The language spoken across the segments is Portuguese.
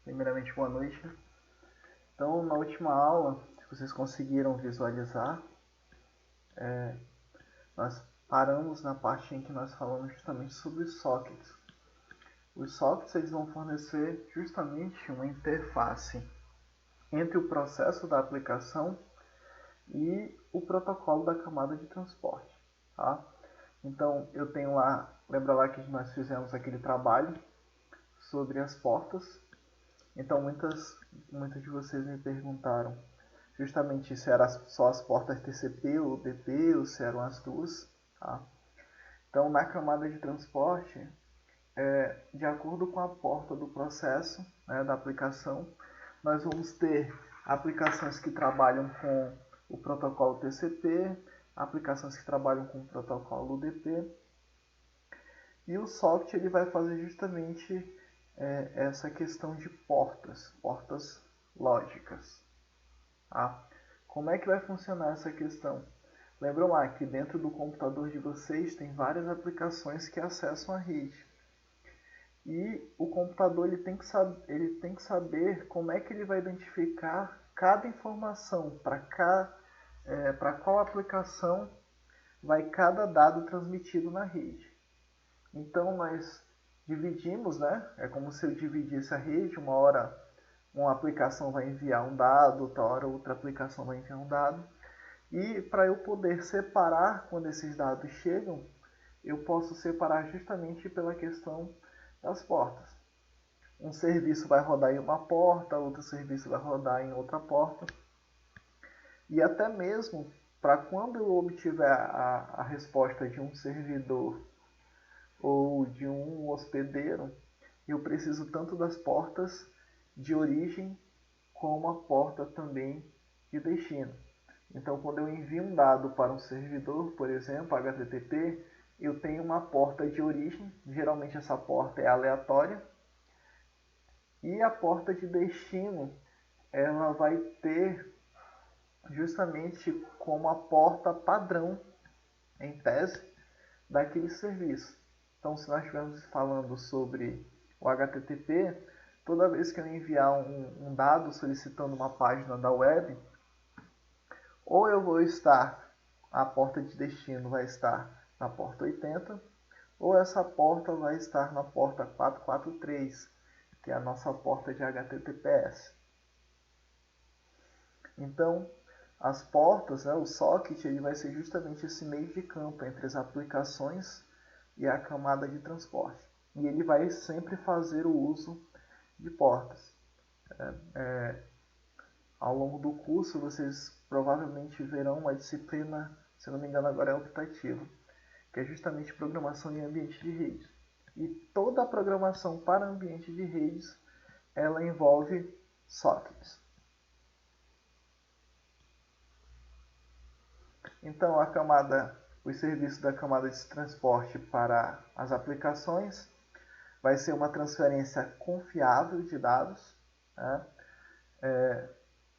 Primeiramente, boa noite. Então, na última aula, se vocês conseguiram visualizar, nós paramos na parte em que nós falamos justamente sobre os sockets. Os sockets eles vão fornecer justamente uma interface entre o processo da aplicação e o protocolo da camada de transporte. Tá? Então, eu tenho lá, lembra lá que nós fizemos aquele trabalho sobre as portas. Então, muitas de vocês me perguntaram justamente se eram só as portas TCP ou UDP ou se eram as duas. Tá? Então, na camada de transporte, de acordo com a porta do processo, né, da aplicação, nós vamos ter aplicações que trabalham com o protocolo TCP, aplicações que trabalham com o protocolo UDP, e o socket ele vai fazer justamente essa questão de portas lógicas. Tá? Como é que vai funcionar essa questão? Lembram lá que dentro do computador de vocês tem várias aplicações que acessam a rede. E o computador ele tem que saber como é que ele vai identificar cada informação, para qual aplicação vai cada dado transmitido na rede. Então nós dividimos, né? É como se eu dividisse a rede, uma hora uma aplicação vai enviar um dado, outra hora outra aplicação vai enviar um dado. E para eu poder separar quando esses dados chegam, eu posso separar justamente pela questão das portas. Um serviço vai rodar em uma porta, outro serviço vai rodar em outra porta. E até mesmo para quando eu obtiver a resposta de um servidor ou de um hospedeiro, eu preciso tanto das portas de origem como a porta também de destino. Então, quando eu envio um dado para um servidor, por exemplo, HTTP, eu tenho uma porta de origem, geralmente essa porta é aleatória, e a porta de destino ela vai ter justamente como a porta padrão, em tese, daquele serviço. Então, se nós estivermos falando sobre o HTTP, toda vez que eu enviar um dado solicitando uma página da web, ou eu vou estar, a porta de destino vai estar na porta 80, ou essa porta vai estar na porta 443, que é a nossa porta de HTTPS. Então, as portas, né, o socket, ele vai ser justamente esse meio de campo entre as aplicações e a camada de transporte. E ele vai sempre fazer o uso de portas. Ao longo do curso, vocês provavelmente verão uma disciplina, se não me engano agora é optativa, que é justamente programação em ambiente de redes. E toda a programação para ambiente de redes, ela envolve sockets. Então, os serviços da camada de transporte para as aplicações vai ser uma transferência confiável de dados, né?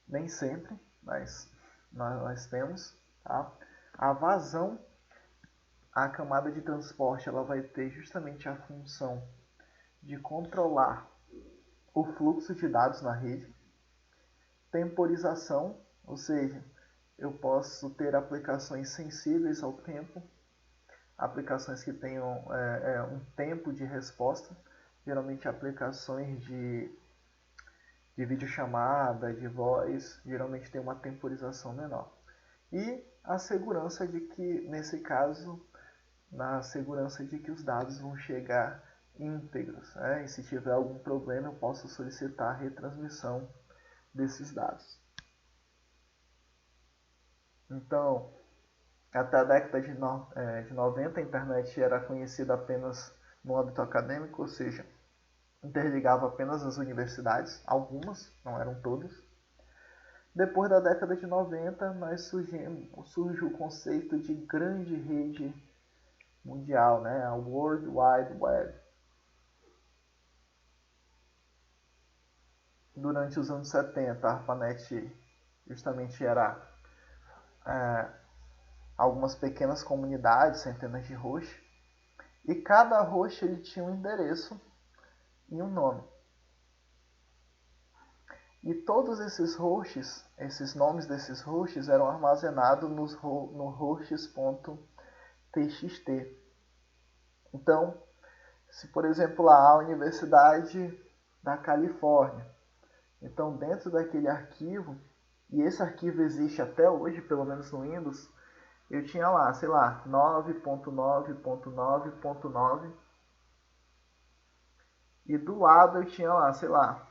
Nem sempre, mas nós temos. Tá? A vazão, a camada de transporte ela vai ter justamente a função de controlar o fluxo de dados na rede. Temporização, ou seja, eu posso ter aplicações sensíveis ao tempo, aplicações que tenham um tempo de resposta, geralmente aplicações de videochamada, de voz, geralmente tem uma temporização menor. E a segurança de que, nesse caso, na segurança de que os dados vão chegar íntegros. Né? E se tiver algum problema, eu posso solicitar a retransmissão desses dados. Então, até a década de 90, a internet era conhecida apenas no âmbito acadêmico, ou seja, interligava apenas as universidades, algumas, não eram todas. Depois da década de 90, surge o conceito de grande rede mundial, né? A World Wide Web. Durante os anos 70, a ARPANET justamente era algumas pequenas comunidades, centenas de hosts, e cada host ele tinha um endereço e um nome. E todos esses hosts, esses nomes desses hosts eram armazenados no hosts.txt. Então, se por exemplo lá a Universidade da Califórnia, então dentro daquele arquivo, e esse arquivo existe até hoje, pelo menos no Windows, eu tinha lá, sei lá, 9.9.9.9 e do lado eu tinha lá, sei lá,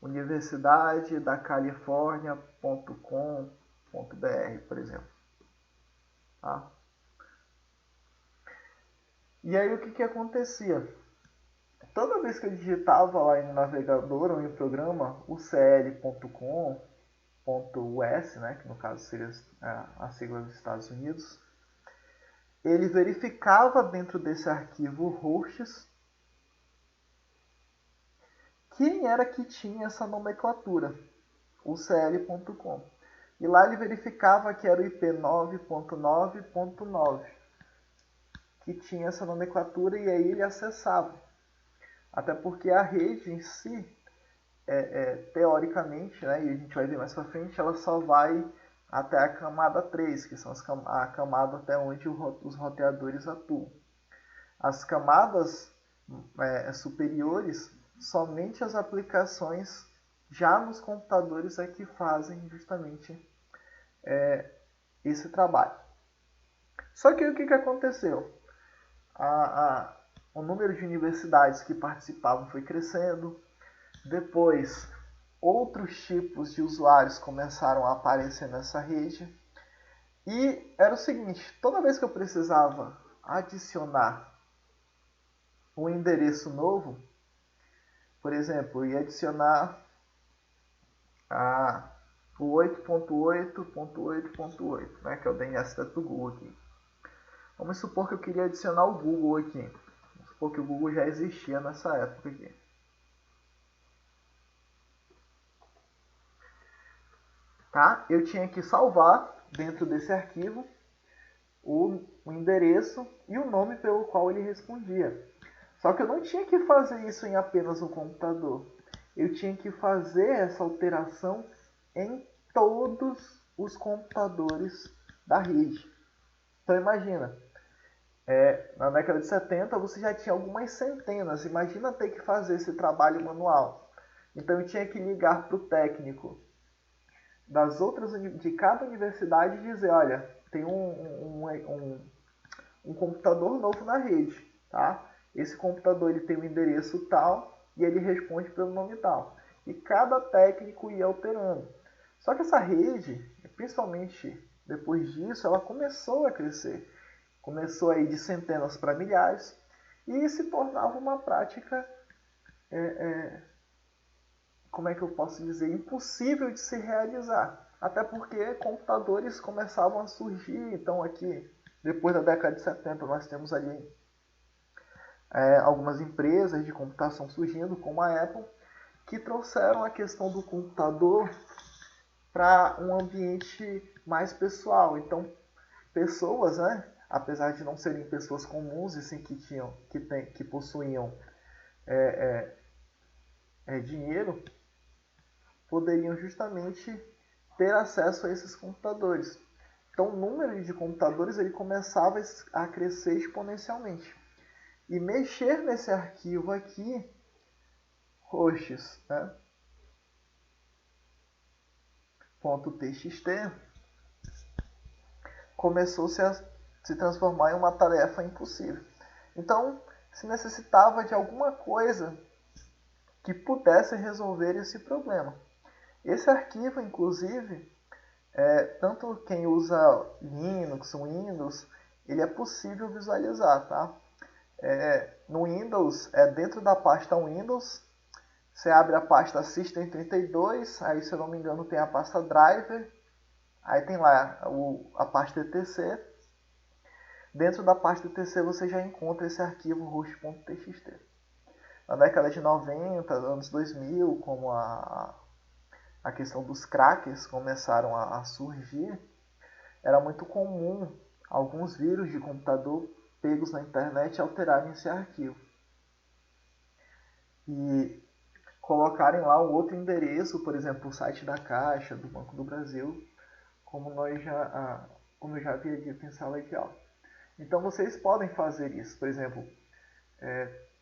Universidade da Califórnia.com.br, por exemplo. Tá? E aí o que acontecia? Toda vez que eu digitava lá no navegador ou em programa ucl.com.us, né, que no caso seria a sigla dos Estados Unidos, ele verificava dentro desse arquivo hosts quem era que tinha essa nomenclatura, ucl.com. E lá ele verificava que era o IP 9.9.9, que tinha essa nomenclatura, e aí ele acessava. Até porque a rede em si, teoricamente, né, e a gente vai ver mais para frente, ela só vai até a camada 3, que são a camada até onde os roteadores atuam. As camadas superiores, somente as aplicações já nos computadores é que fazem justamente esse trabalho. Só que o que aconteceu? O número de universidades que participavam foi crescendo. Depois, outros tipos de usuários começaram a aparecer nessa rede. E era o seguinte, toda vez que eu precisava adicionar um endereço novo, por exemplo, eu ia adicionar o 8.8.8.8, né, que é o DNS do Google aqui. Vamos supor que eu queria adicionar o Google aqui. Vamos supor que o Google já existia nessa época aqui. Tá? Eu tinha que salvar dentro desse arquivo o endereço e o nome pelo qual ele respondia. Só que eu não tinha que fazer isso em apenas um computador. Eu tinha que fazer essa alteração em todos os computadores da rede. Então imagina, na década de 70 você já tinha algumas centenas. Imagina ter que fazer esse trabalho manual. Então eu tinha que ligar para o técnico de cada universidade e dizer, olha, tem um computador novo na rede, tá? Esse computador ele tem um endereço tal e ele responde pelo nome tal. E cada técnico ia alterando. Só que essa rede, principalmente depois disso, ela começou a crescer. Começou aí de centenas para milhares e se tornava uma prática, como é que eu posso dizer, impossível de se realizar. Até porque computadores começavam a surgir. Então aqui, depois da década de 70, nós temos ali algumas empresas de computação surgindo, como a Apple, que trouxeram a questão do computador para um ambiente mais pessoal. Então, pessoas, né, apesar de não serem pessoas comuns e sim que possuíam dinheiro, poderiam justamente ter acesso a esses computadores. Então, o número de computadores ele começava a crescer exponencialmente. E mexer nesse arquivo aqui, hosts, né, .txt, começou a se transformar em uma tarefa impossível. Então, se necessitava de alguma coisa que pudesse resolver esse problema. Esse arquivo, inclusive, tanto quem usa Linux, Windows, ele é possível visualizar, tá? No Windows, dentro da pasta Windows, você abre a pasta System32, aí se eu não me engano tem a pasta Driver, aí tem lá a pasta etc. Dentro da pasta etc você já encontra esse arquivo host.txt. Na década de 90, anos 2000, como a questão dos crackers começaram a surgir, era muito comum alguns vírus de computador pegos na internet alterarem esse arquivo. E colocarem lá um outro endereço, por exemplo, o site da Caixa, do Banco do Brasil, como eu já havia dito em sala de aula. Então vocês podem fazer isso. Por exemplo,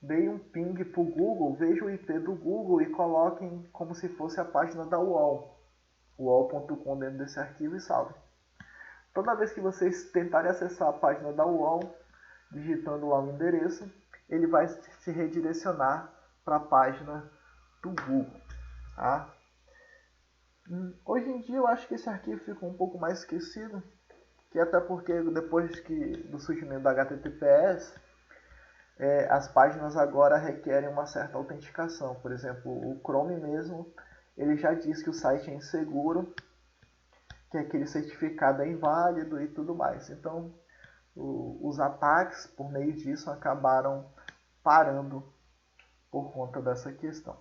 deem um ping para o Google, vejam o IP do Google e coloquem como se fosse a página da UOL, uol.com dentro desse arquivo e salvem. Toda vez que vocês tentarem acessar a página da UOL, digitando lá o endereço, ele vai se redirecionar para a página do Google. Tá? Hoje em dia eu acho que esse arquivo ficou um pouco mais esquecido, que até porque depois do surgimento da HTTPS, as páginas agora requerem uma certa autenticação. Por exemplo, o Chrome mesmo, ele já diz que o site é inseguro, que aquele certificado é inválido e tudo mais. Então, os ataques, por meio disso, acabaram parando por conta dessa questão.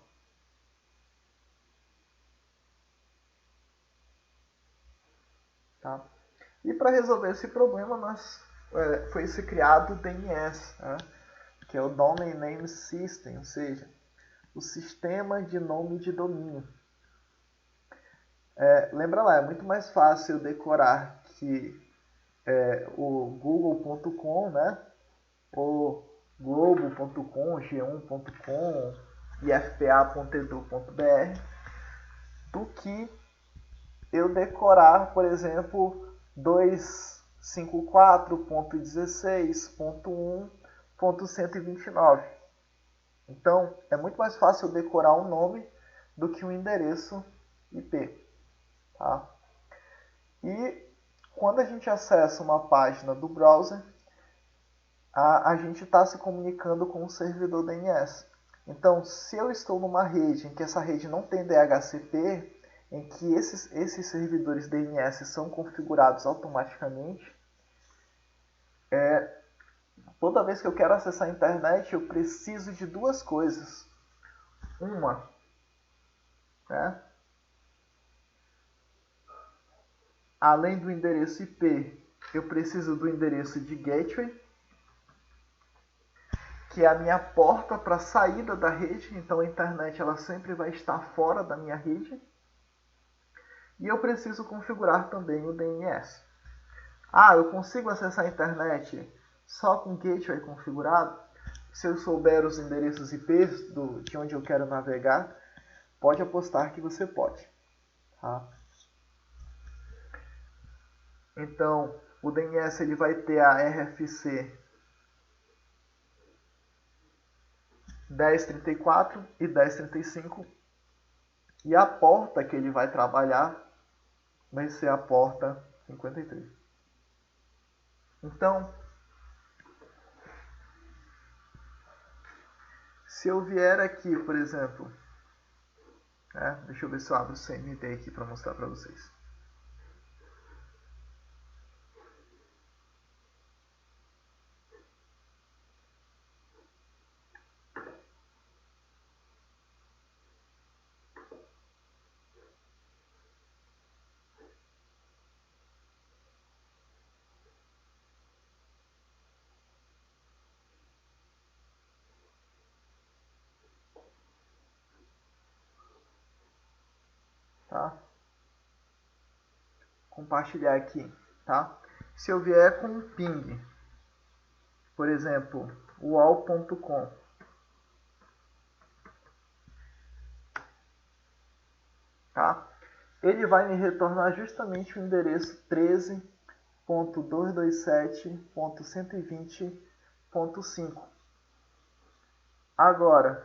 Tá? E para resolver esse problema, foi se criado o DNS, né? Que é o Domain Name System, ou seja, o sistema de nome de domínio. Lembra lá, é muito mais fácil decorar que o google.com, né? Ou globo.com, g1.com, ifpa.edu.br, do que eu decorar, por exemplo, 254.16.1.129. Então, é muito mais fácil decorar um nome do que um endereço IP. Tá? E quando a gente acessa uma página do browser, a gente está se comunicando com o servidor DNS. Então, se eu estou numa rede em que essa rede não tem DHCP, em que esses servidores DNS são configurados automaticamente, toda vez que eu quero acessar a internet, eu preciso de duas coisas. Uma, né? Além do endereço IP, eu preciso do endereço de gateway, que é a minha porta para a saída da rede. Então a internet ela sempre vai estar fora da minha rede. E eu preciso configurar também o DNS. Eu consigo acessar a internet só com gateway configurado? Se eu souber os endereços IP de onde eu quero navegar, pode apostar que você pode. Tá? Então, o DNS ele vai ter a RFC 1034 e 1035, e a porta que ele vai trabalhar vai ser a porta 53. Então, se eu vier aqui, por exemplo, deixa eu ver se eu abro o CMD aqui para mostrar para vocês. Tá? Compartilhar aqui, tá? Se eu vier com um ping, por exemplo, uol.com, tá? Ele vai me retornar justamente o endereço 13.227.120.5. Agora,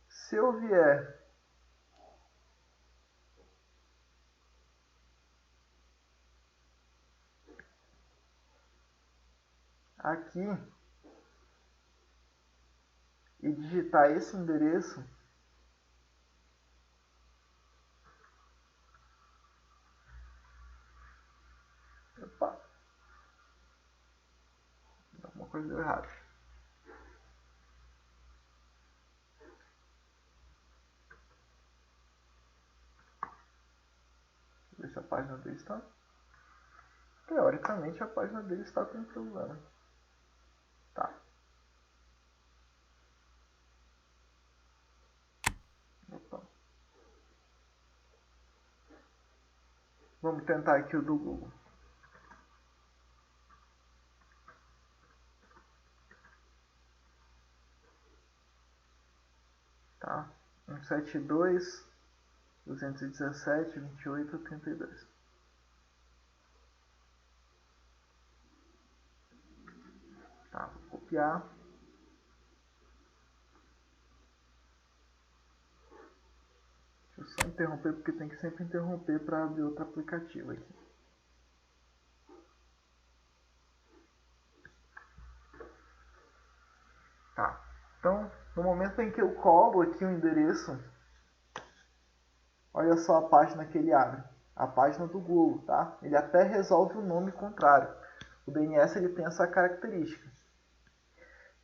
se eu vier aqui e digitar esse endereço, alguma coisa deu errado. Ver se a página dele está. Teoricamente a página dele está com problema. Tá. Vamos tentar aqui o do Google. Tá? 172.217.28.82. Tá, vou copiar. Deixa eu só interromper, porque tem que sempre interromper para abrir outro aplicativo aqui. Tá. Então, no momento em que eu colo aqui o endereço, olha só a página que ele abre. A página do Google, tá? Ele até resolve o nome contrário. O DNS ele tem essa característica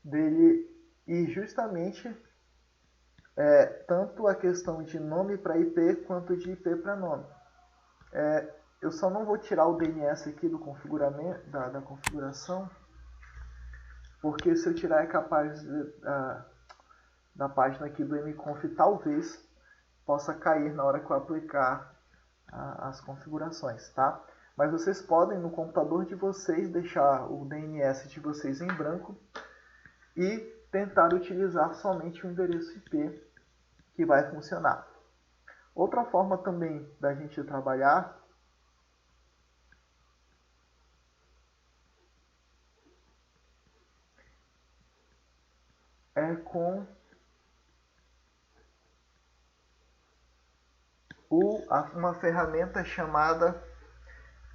dele ir justamente tanto a questão de nome para IP quanto de IP para nome. Eu só não vou tirar o DNS aqui do configuramento, da configuração, porque se eu tirar é capaz da página aqui do mconf talvez possa cair na hora que eu aplicar as configurações, tá? Mas vocês podem no computador de vocês deixar o DNS de vocês em branco e tentar utilizar somente o endereço IP que vai funcionar. Outra forma também da gente trabalhar é com uma ferramenta chamada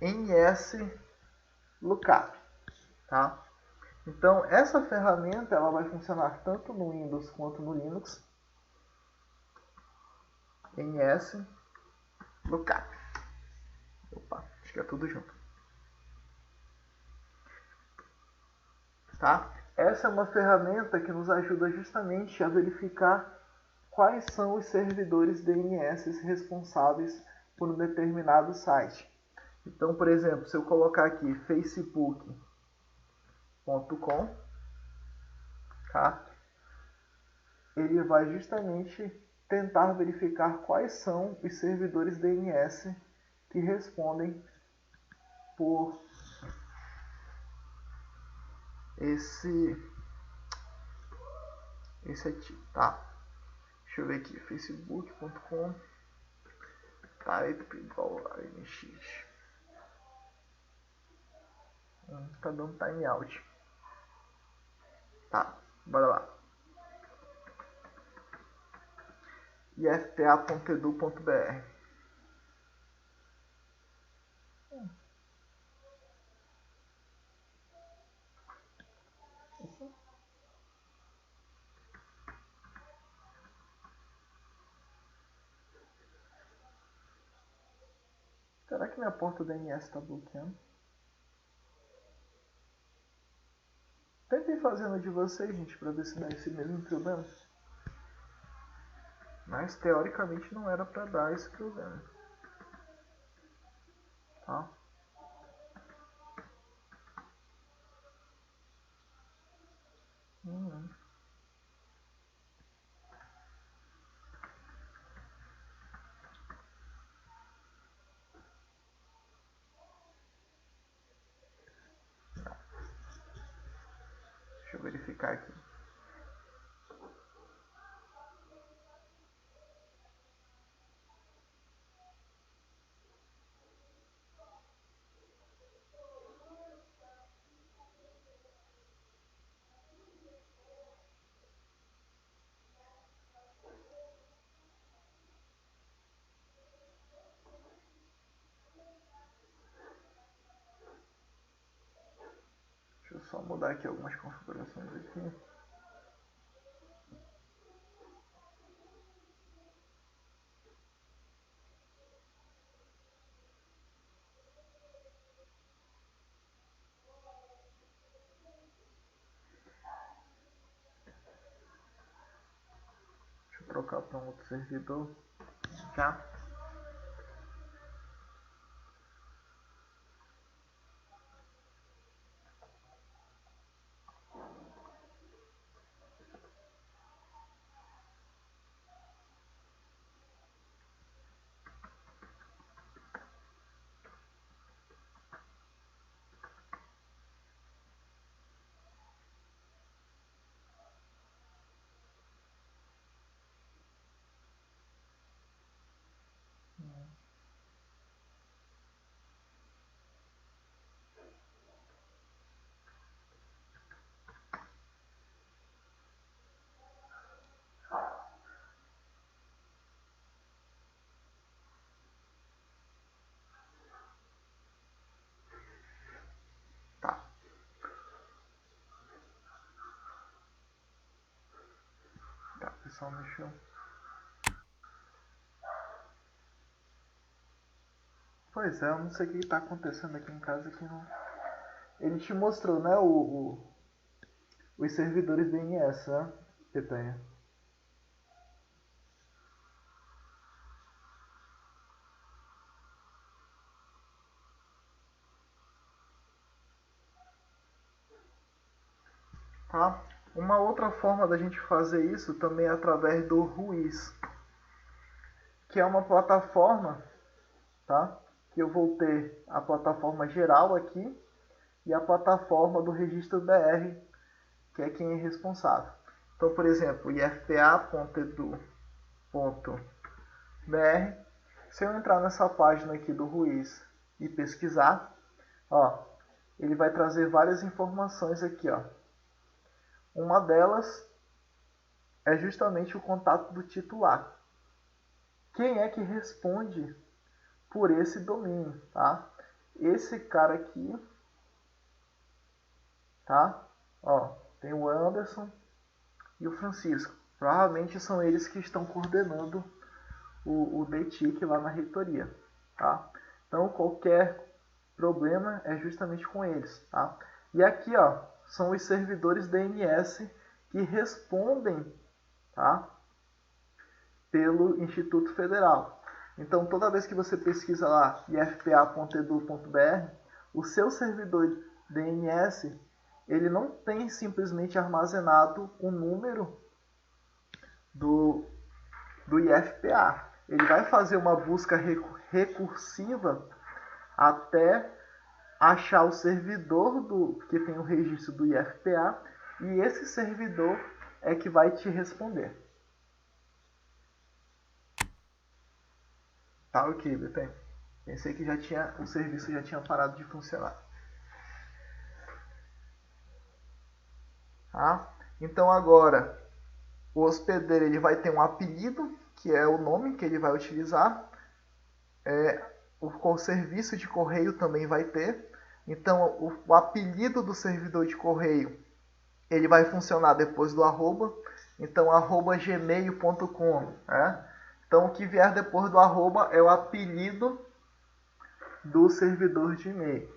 NSLookup, tá? Então, essa ferramenta ela vai funcionar tanto no Windows quanto no Linux. NSLookup. Opa, acho que é tudo junto. Tá? Essa é uma ferramenta que nos ajuda justamente a verificar quais são os servidores DNS responsáveis por um determinado site. Então, por exemplo, se eu colocar aqui facebook.com, tá? Ele vai justamente tentar verificar quais são os servidores DNS que respondem por esse aqui, tá? Deixa eu ver aqui, facebook.com type igual a mx. Tá dando timeout. Tá, bora lá. ifta.edu.br. Será que minha porta DNS está bloqueando? Tentem fazendo de vocês, gente, para ver se dá esse mesmo problema. Mas teoricamente não era para dar esse problema. Tá? Deixa eu verificar aqui. Deixa eu só mudar aqui algumas configurações aqui. Deixa eu trocar para um outro servidor. Tá? aplicação, deixa eu... Pois é, eu não sei o que está acontecendo aqui em casa que não... Ele te mostrou, né, os servidores DNS, né, Petanha? Tá? Uma outra forma da gente fazer isso também é através do Ruiz, que é uma plataforma, tá? Que eu vou ter a plataforma geral aqui e a plataforma do registro BR, que é quem é responsável. Então, por exemplo, ifpa.edu.br, se eu entrar nessa página aqui do Ruiz e pesquisar, ó, ele vai trazer várias informações aqui, ó. Uma delas é justamente o contato do titular. Quem é que responde por esse domínio, tá? Esse cara aqui, tá? Ó, tem o Anderson e o Francisco. Provavelmente são eles que estão coordenando o DTIC lá na reitoria, tá? Então qualquer problema é justamente com eles, tá? E aqui, ó, são os servidores DNS que respondem, tá, pelo Instituto Federal. Então toda vez que você pesquisa lá ifpa.edu.br, o seu servidor DNS, ele não tem simplesmente armazenado o número do IFPA. Ele vai fazer uma busca recursiva até achar o servidor que tem o registro do IFPA, e esse servidor é que vai te responder. Tá, ok, Betém. Pensei que o serviço já tinha parado de funcionar. Tá? Então agora o hospedeiro ele vai ter um apelido, que é o nome que ele vai utilizar. O serviço de correio também vai ter. Então o apelido do servidor de correio ele vai funcionar depois do arroba. Então @gmail.com, né? Então o que vier depois do arroba é o apelido do servidor de e-mail.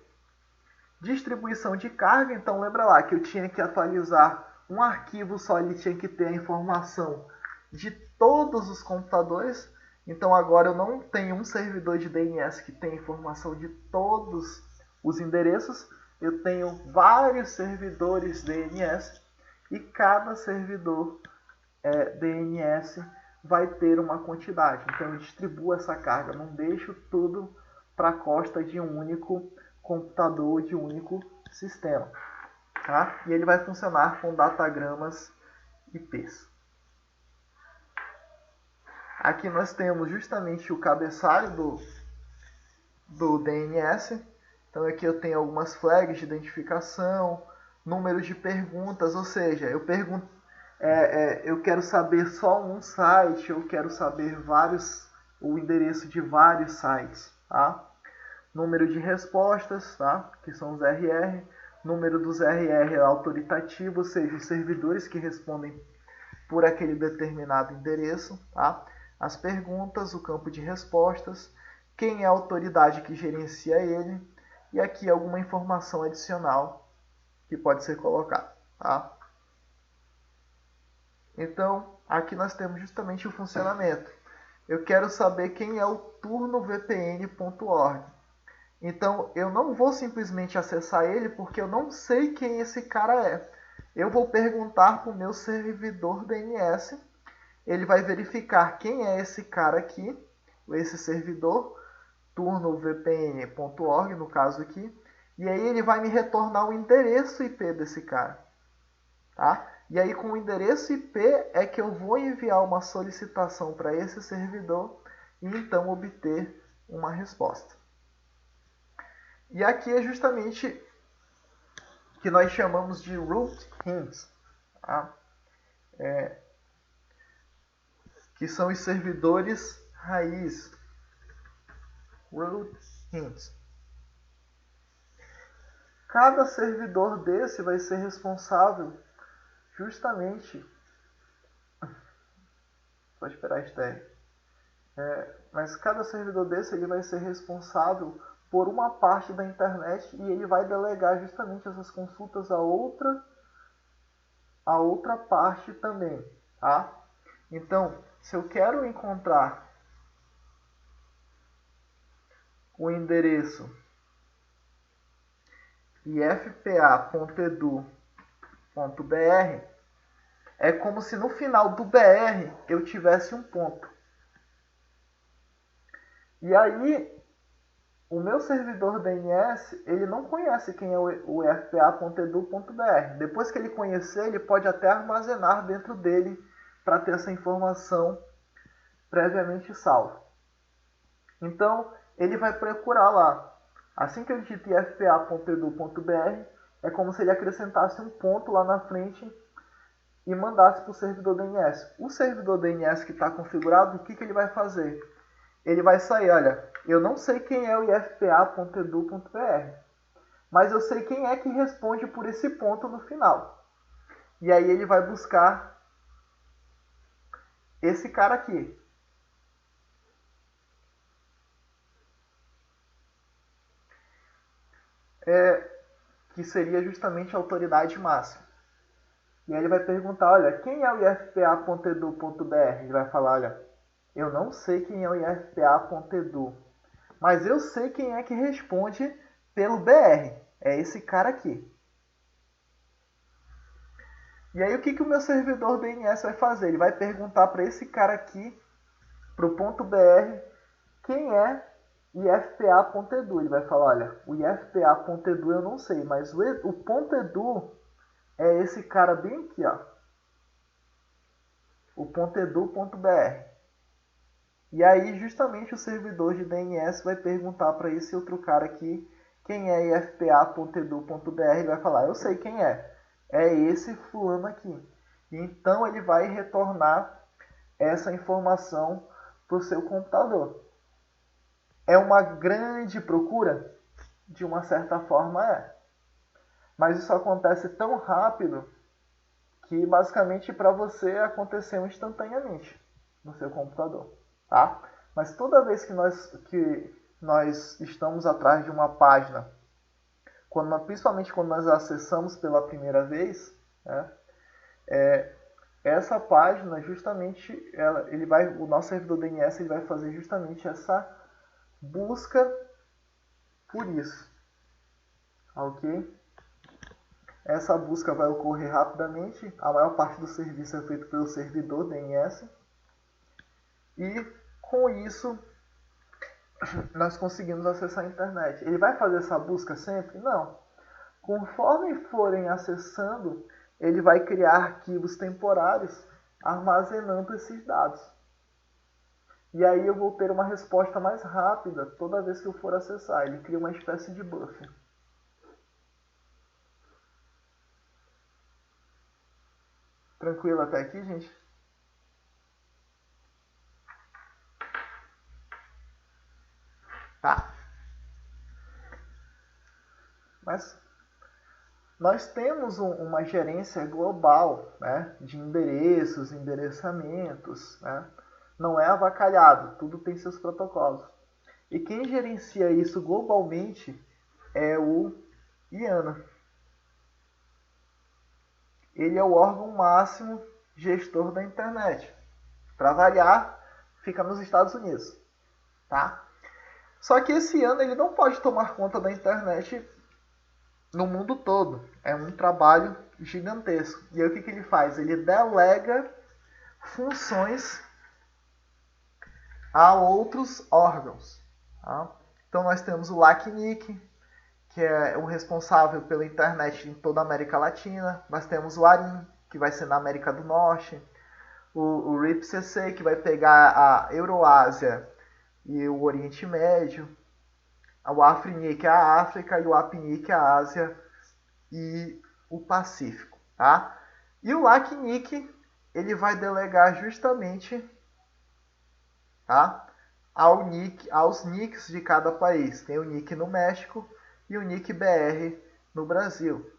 Distribuição de carga, então lembra lá que eu tinha que atualizar um arquivo só, ele tinha que ter a informação de todos os computadores. Então agora eu não tenho um servidor de DNS que tem informação de todos os endereços, eu tenho vários servidores DNS e cada servidor DNS vai ter uma quantidade. Então eu distribuo essa carga, não deixo tudo para a costa de um único computador, de um único sistema. Tá? E ele vai funcionar com datagramas IPs. Aqui nós temos justamente o cabeçalho do DNS. Então aqui eu tenho algumas flags de identificação, números de perguntas, ou seja, eu pergunto, eu quero saber só um site, eu quero saber o endereço de vários sites, tá? Número de respostas, tá? Que são os RR, número dos RR é autoritativo, ou seja, os servidores que respondem por aquele determinado endereço, tá? As perguntas, o campo de respostas, quem é a autoridade que gerencia ele, e aqui alguma informação adicional que pode ser colocada, tá? Então, aqui nós temos justamente o funcionamento. Eu quero saber quem é o turnovpn.org. Então, eu não vou simplesmente acessar ele porque eu não sei quem esse cara é. Eu vou perguntar para o meu servidor DNS, ele vai verificar quem é esse cara aqui, esse servidor, turnovpn.org, no caso aqui, e aí ele vai me retornar o endereço IP desse cara. Tá? E aí com o endereço IP é que eu vou enviar uma solicitação para esse servidor e então obter uma resposta. E aqui é justamente que nós chamamos de root hints, tá? Que são os servidores raiz. Root hints. Cada servidor desse vai ser responsável justamente Pode esperar, Esther. Mas cada servidor desse ele vai ser responsável por uma parte da internet e ele vai delegar justamente essas consultas a outra parte também, tá? Então, se eu quero encontrar o endereço ifpa.edu.br, é como se no final do BR eu tivesse um ponto. E aí, o meu servidor DNS, ele não conhece quem é o ifpa.edu.br. Depois que ele conhecer, ele pode até armazenar dentro dele para ter essa informação previamente salva. Então, ele vai procurar lá. Assim que eu digito ifpa.edu.br, é como se ele acrescentasse um ponto lá na frente e mandasse para o servidor DNS. O servidor DNS que está configurado, o que ele vai fazer? Ele vai sair, olha, eu não sei quem é o ifpa.edu.br, mas eu sei quem é que responde por esse ponto no final. E aí ele vai buscar esse cara aqui. Que seria justamente a autoridade máxima. E aí ele vai perguntar, olha, quem é o ifpa.edu.br? Ele vai falar, olha, eu não sei quem é o ifpa.edu, mas eu sei quem é que responde pelo BR. É esse cara aqui. E aí o que o meu servidor DNS vai fazer? Ele vai perguntar para esse cara aqui, para o ponto .br, quem é ifpa.edu. Ele vai falar, olha, o ifpa.edu eu não sei, mas o ponto .edu é esse cara bem aqui, ó. O ponto .edu.br. E aí justamente o servidor de DNS vai perguntar para esse outro cara aqui quem é ifpa.edu.br. Ele vai falar, eu sei quem é. É esse fulano aqui. Então ele vai retornar essa informação para o seu computador. É uma grande procura? De uma certa forma é. Mas isso acontece tão rápido que basicamente para você aconteceu instantaneamente no seu computador. Tá? Mas toda vez que nós estamos atrás de uma página, principalmente quando nós acessamos pela primeira vez, né, essa página justamente, o nosso servidor DNS ele vai fazer justamente essa busca por isso. Ok? Essa busca vai ocorrer rapidamente, a maior parte do serviço é feito pelo servidor DNS, e com isso nós conseguimos acessar a internet. Ele vai fazer essa busca sempre? Não. Conforme forem acessando, ele vai criar arquivos temporários armazenando esses dados. E aí eu vou ter uma resposta mais rápida toda vez que eu for acessar. Ele cria uma espécie de buffer. Tranquilo até aqui, gente? Tá. Mas nós temos uma gerência global, né, de endereços, endereçamentos, né? Não é avacalhado, tudo tem seus protocolos. E quem gerencia isso globalmente é o IANA. Ele é o órgão máximo gestor da internet. Para variar, fica nos Estados Unidos. Tá? Só que esse IANA ele não pode tomar conta da internet no mundo todo. É um trabalho gigantesco. E aí o que ele faz? Ele delega funções a outros órgãos. Tá? Então nós temos o LACNIC, que é o responsável pela internet em toda a América Latina. Nós temos o ARIN, que vai ser na América do Norte. O RIPCC, que vai pegar a Euroásia e o Oriente Médio. O AFRINIC é a África e o APNIC é a Ásia e o Pacífico. Tá? E o LACNIC ele vai delegar justamente, tá, aos NICs de cada país. Tem o NIC no México e o NIC BR no Brasil.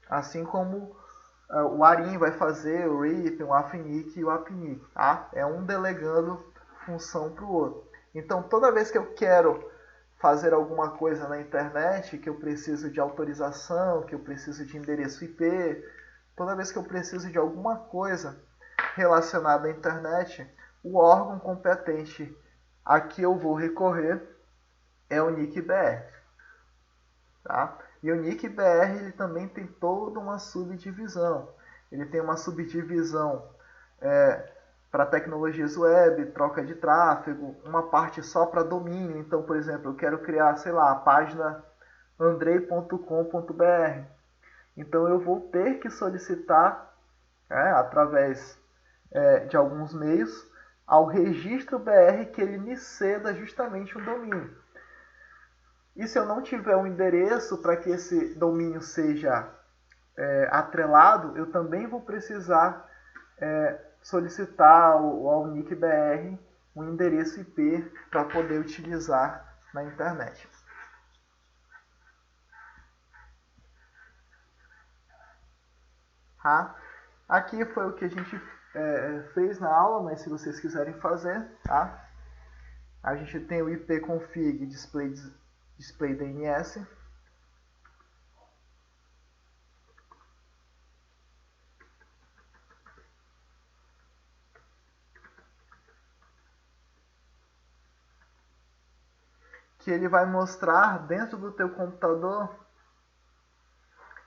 Assim como o Arin vai fazer o RIP, o Afinic e o Apnic. Tá? É um delegando função para o outro. Então, toda vez que eu quero fazer alguma coisa na internet, que eu preciso de autorização, que eu preciso de endereço IP, toda vez que eu preciso de alguma coisa relacionada à internet, o órgão competente a que eu vou recorrer é o NIC-BR. Tá? E o NIC-BR ele também tem toda uma subdivisão. Ele tem uma subdivisão para tecnologias web, troca de tráfego, uma parte só para domínio. Então, por exemplo, eu quero criar, sei lá, a página andrei.com.br. Então, eu vou ter que solicitar, através de alguns meios, ao registro BR que ele me ceda justamente um domínio. E se eu não tiver um endereço para que esse domínio seja atrelado, eu também vou precisar solicitar ao NIC-BR um endereço IP para poder utilizar na internet. Tá? Aqui foi o que a gente fez na aula, mas se vocês quiserem fazer, tá? A gente tem o ipconfig display DNS. Que ele vai mostrar dentro do teu computador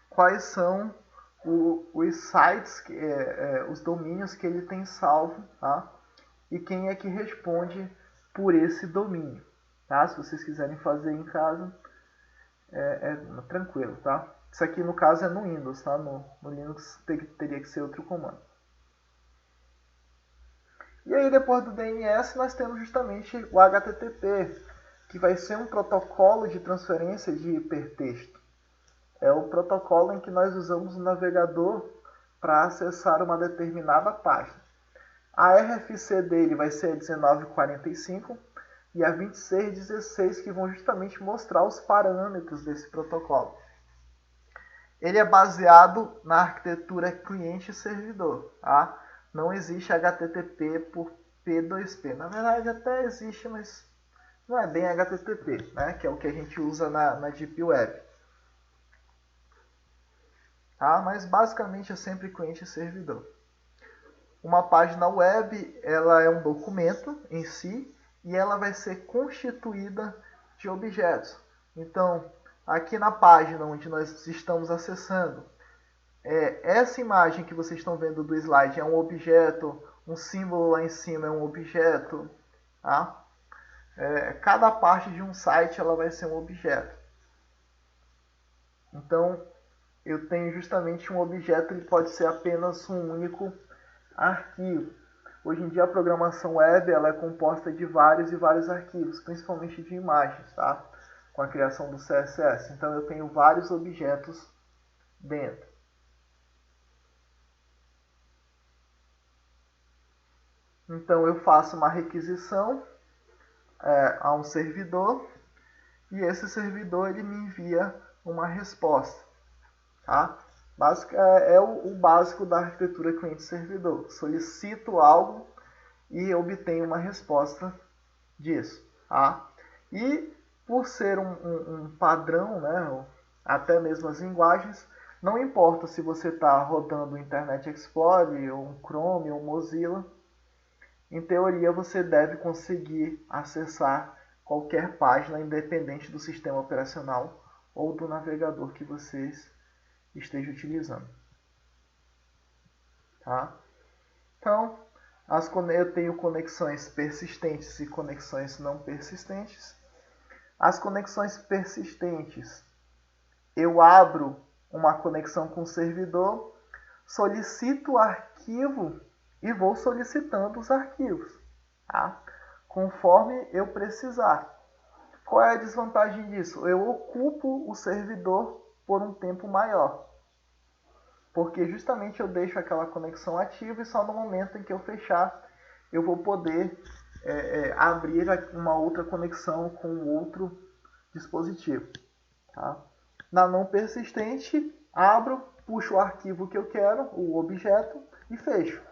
quais são os sites, os domínios que ele tem salvo, tá? E quem é que responde por esse domínio, tá? Se vocês quiserem fazer em casa, tranquilo, tá? Isso aqui no caso é no Windows, tá? No Linux teria que ser outro comando. E aí depois do DNS nós temos justamente o HTTP, que vai ser um protocolo de transferência de hipertexto. É o protocolo em que nós usamos o navegador para acessar uma determinada página. A RFC dele vai ser a 1945 e a 2616, que vão justamente mostrar os parâmetros desse protocolo. Ele é baseado na arquitetura cliente-servidor. Tá? Não existe HTTP por P2P. Na verdade até existe, mas não é bem HTTP, né? Que é o que a gente usa na Deep Web. Tá? Mas basicamente é sempre cliente-servidor. Uma página web ela é um documento em si e ela vai ser constituída de objetos. Então, aqui na página onde nós estamos acessando, essa imagem que vocês estão vendo do slide é um objeto, um símbolo lá em cima é um objeto. Tá? Cada parte de um site ela vai ser um objeto. Então, eu tenho justamente um objeto que pode ser apenas um único arquivo. Hoje em dia a programação web ela é composta de vários e vários arquivos, principalmente de imagens, tá? Com a criação do CSS. Então eu tenho vários objetos dentro. Então eu faço uma requisição a um servidor e esse servidor ele me envia uma resposta. Tá? É o básico da arquitetura cliente-servidor. Solicito algo e obtenho uma resposta disso. Tá? E por ser um padrão, né, até mesmo as linguagens, não importa se você está rodando o Internet Explorer, ou um Chrome, ou um Mozilla, em teoria você deve conseguir acessar qualquer página independente do sistema operacional ou do navegador que vocês esteja utilizando. Tá? Então, eu tenho conexões persistentes e conexões não persistentes. As conexões persistentes, eu abro uma conexão com o servidor, solicito o arquivo e vou solicitando os arquivos, tá? Conforme eu precisar. Qual é a desvantagem disso? Eu ocupo o servidor por um tempo maior. Porque justamente eu deixo aquela conexão ativa e só no momento em que eu fechar eu vou poder abrir uma outra conexão com outro dispositivo. Tá? Na não persistente, abro, puxo o arquivo que eu quero, o objeto, e fecho.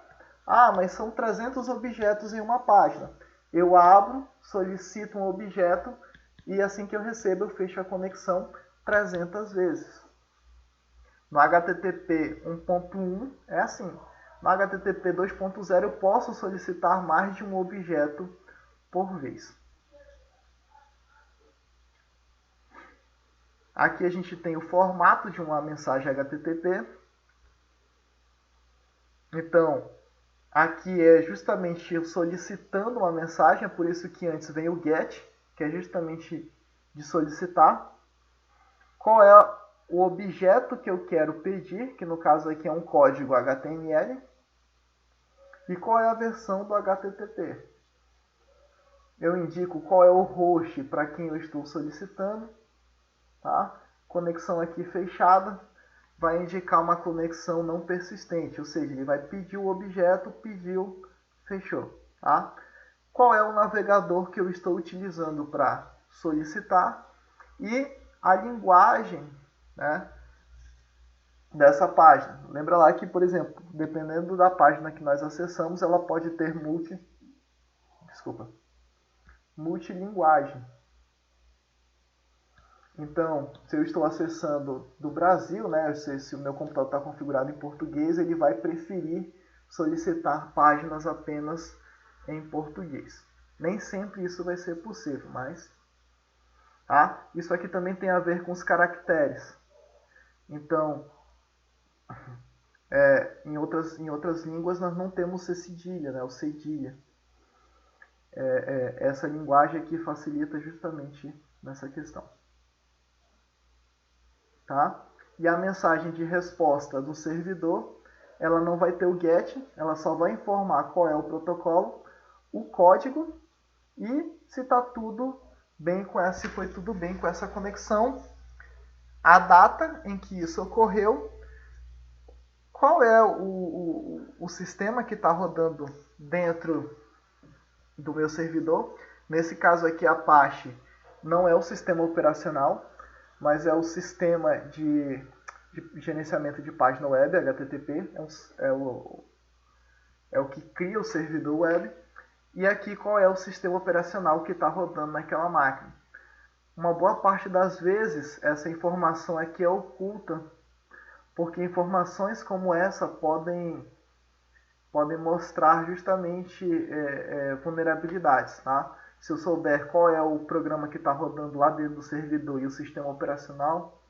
Ah, mas são 300 objetos em uma página. Eu abro, solicito um objeto e assim que eu recebo eu fecho a conexão 300 vezes. No HTTP 1.1 é assim. No HTTP 2.0 eu posso solicitar mais de um objeto por vez. Aqui a gente tem o formato de uma mensagem HTTP. Então, aqui é justamente eu solicitando uma mensagem, é por isso que antes vem o GET, que é justamente de solicitar. Qual é o objeto que eu quero pedir, que no caso aqui é um código HTML. E qual é a versão do HTTP. Eu indico qual é o host para quem eu estou solicitando. Tá? Conexão aqui fechada vai indicar uma conexão não persistente, ou seja, ele vai pedir o objeto, pediu, fechou. Tá? Qual é o navegador que eu estou utilizando para solicitar e a linguagem, né, dessa página. Lembra lá que, por exemplo, dependendo da página que nós acessamos, ela pode ter multilinguagem. Então, se eu estou acessando do Brasil, né, se o meu computador está configurado em português, ele vai preferir solicitar páginas apenas em português. Nem sempre isso vai ser possível, mas isso aqui também tem a ver com os caracteres. Então, em outras línguas nós não temos C cedilha, né, ou cedilha. Essa linguagem aqui facilita justamente nessa questão. Tá? E a mensagem de resposta do servidor, ela não vai ter o GET, ela só vai informar qual é o protocolo, o código e se está tudo bem se foi tudo bem com essa conexão, a data em que isso ocorreu, qual é o sistema que está rodando dentro do meu servidor. Nesse caso aqui, a Apache não é o sistema operacional, mas é o sistema de gerenciamento de página web, HTTP, é o que cria o servidor web. E aqui qual é o sistema operacional que está rodando naquela máquina. Uma boa parte das vezes essa informação aqui é oculta, porque informações como essa podem mostrar justamente vulnerabilidades. Tá? Se eu souber qual é o programa que está rodando lá dentro do servidor e o sistema operacional,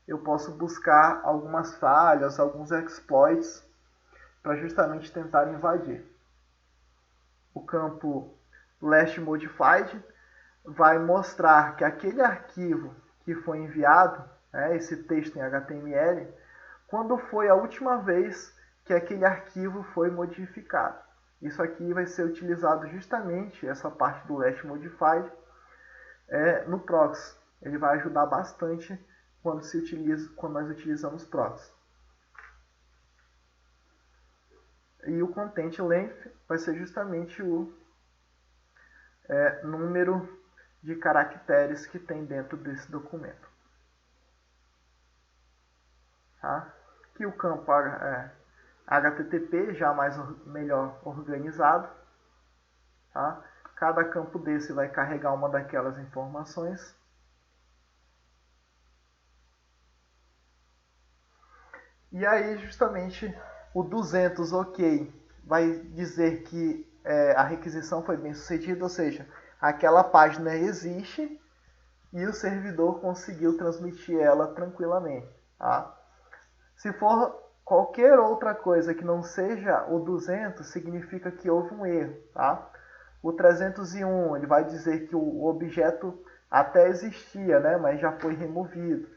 eu posso buscar algumas falhas, alguns exploits para justamente tentar invadir. O campo last modified vai mostrar que aquele arquivo que foi enviado, esse texto em HTML, quando foi a última vez que aquele arquivo foi modificado. Isso aqui vai ser utilizado justamente, essa parte do last modified, no proxy. Ele vai ajudar bastante quando nós utilizamos proxy. E o content length vai ser justamente o número de caracteres que tem dentro desse documento. Tá? Aqui o campo HTTP já melhor organizado. Tá? Cada campo desse vai carregar uma daquelas informações. E aí justamente o 200 OK vai dizer que a requisição foi bem sucedida, ou seja, aquela página existe e o servidor conseguiu transmitir ela tranquilamente. Tá? Se for qualquer outra coisa que não seja o 200, significa que houve um erro. Tá? O 301 ele vai dizer que o objeto até existia, né, mas já foi removido.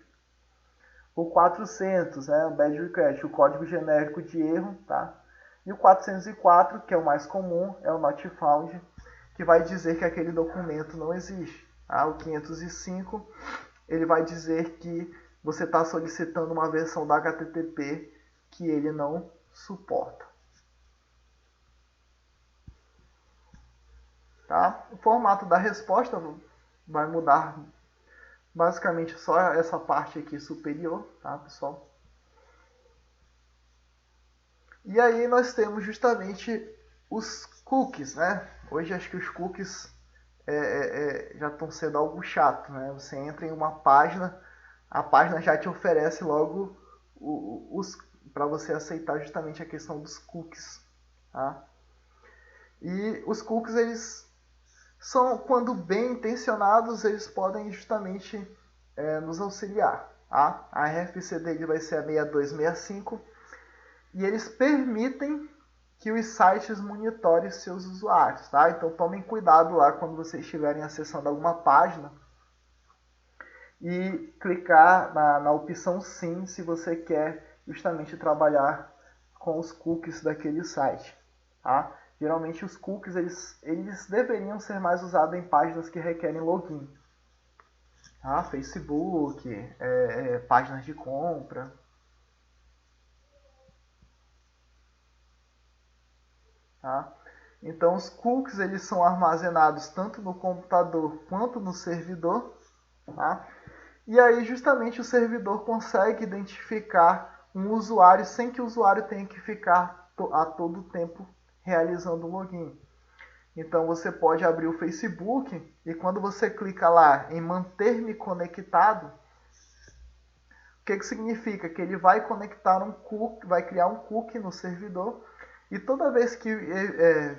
O 400, o bad request, o código genérico de erro. Tá? E o 404, que é o mais comum, é o not found, que vai dizer que aquele documento não existe. Tá? O 505 ele vai dizer que você está solicitando uma versão da HTTP que ele não suporta. Tá? O formato da resposta vai mudar basicamente só essa parte aqui superior, tá, pessoal? E aí nós temos justamente os cookies, né? Hoje acho que os cookies já estão sendo algo chato, né? Você entra em uma página, a página já te oferece logo para você aceitar justamente a questão dos cookies, tá? E os cookies, eles são, quando bem intencionados, eles podem justamente nos auxiliar, tá? A RFC dele vai ser a 6265 e eles permitem que os sites monitorem seus usuários, tá? Então tomem cuidado lá quando vocês estiverem acessando alguma página e clicar na opção sim se você quer justamente trabalhar com os cookies daquele site, tá? Geralmente os cookies eles deveriam ser mais usados em páginas que requerem login, tá? Facebook, páginas de compra. Tá? Então os cookies eles são armazenados tanto no computador quanto no servidor, tá? E aí justamente o servidor consegue identificar um usuário sem que o usuário tenha que ficar a todo tempo realizando o login. Então você pode abrir o Facebook e quando você clica lá em manter-me conectado, o que significa? Que ele vai conectar um cookie, vai criar um cookie no servidor e toda vez que